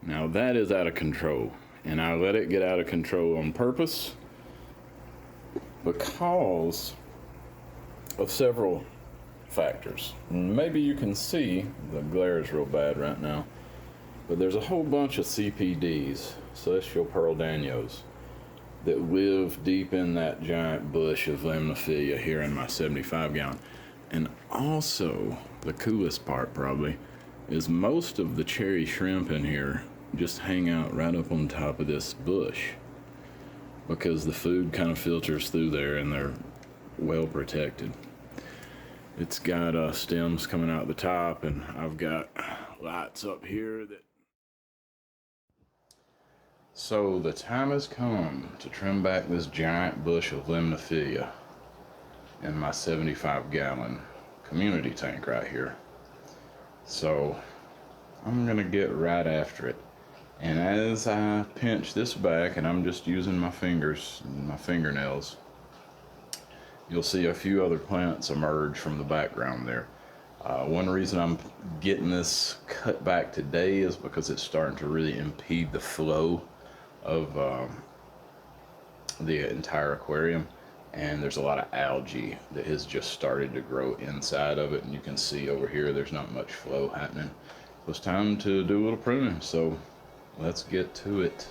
Now that is out of control, and I let it get out of control on purpose because of several factors. Maybe you can see, the glare is real bad right now, but there's a whole bunch of CPDs, celestial pearl danios, that live deep in that giant bush of Limnophilia here in my 75 gallon. And also, the coolest part probably, is most of the cherry shrimp in here just hang out right up on top of this bush because the food kind of filters through there and they're well protected. It's got stems coming out the top, and I've got lights up here that... So the time has come to trim back this giant bush of Limnophilia in my 75 gallon community tank right here. So I'm gonna get right after it. And as I pinch this back, and I'm just using my fingers and my fingernails, you'll see a few other plants emerge from the background there. One reason I'm getting this cut back today is because it's starting to really impede the flow of the entire aquarium, and there's a lot of algae that has just started to grow inside of it, and you can see over here there's not much flow happening. So it's time to do a little pruning, so let's get to it.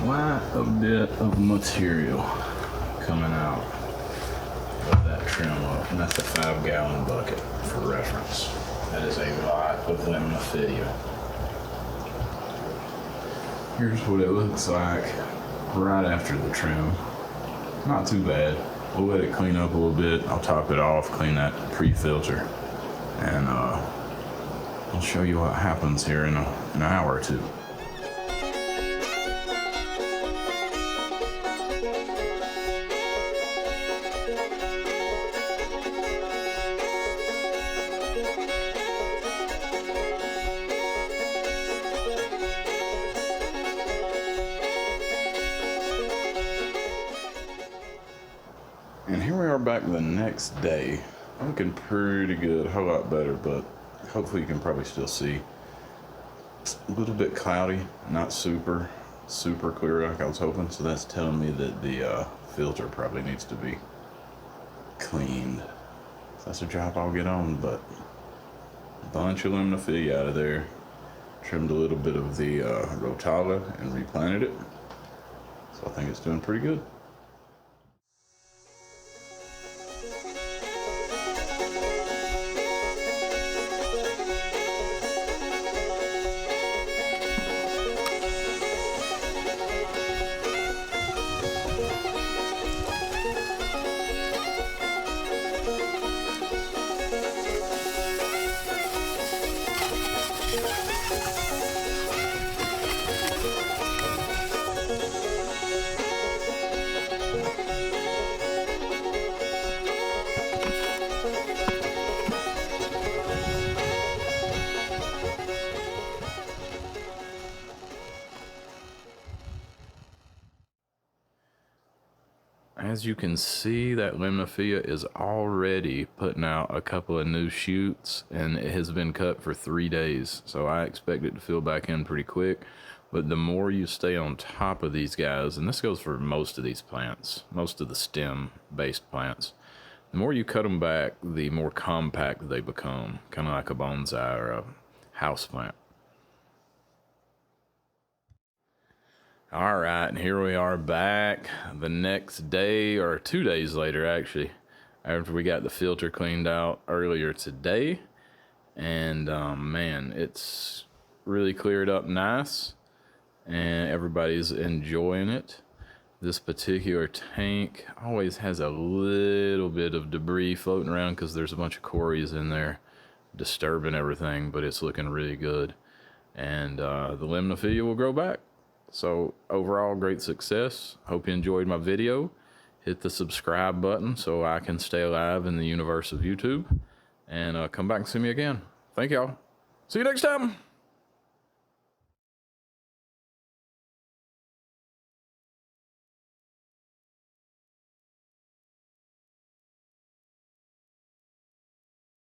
Quite a bit of material coming out of that trim up, and that's a 5 gallon bucket for reference. That is a lot of Limnophilia. Here's what it looks like right after the trim. Not too bad. We'll let it clean up a little bit. I'll top it off, clean that pre-filter, and I'll show you what happens here in an hour or two. And here we are back the next day. Looking pretty good, a whole lot better, but hopefully you can probably still see. A little bit cloudy, not super clear like I was hoping, so that's telling me that the filter probably needs to be cleaned. So that's a job I'll get on, but a bunch of Limnophilia out of there. Trimmed a little bit of the Rotala and replanted it. So I think it's doing pretty good. As you can see, that Limnophilia is already putting out a couple of new shoots, and it has been cut for 3 days. So I expect it to fill back in pretty quick. But the more you stay on top of these guys, and this goes for most of these plants, most of the stem-based plants, the more you cut them back, the more compact they become, kind of like a bonsai or a house plant. All right, and here we are back the next day, or 2 days later actually, after we got the filter cleaned out earlier today. And man, it's really cleared up nice and everybody's enjoying it. This particular tank always has a little bit of debris floating around because there's a bunch of cories in there disturbing everything, but it's looking really good. And the Limnophilia will grow back. So overall, great success. Hope you enjoyed my video. Hit the subscribe button so I can stay alive in the universe of YouTube. And come back and see me again. Thank y'all. See you next time.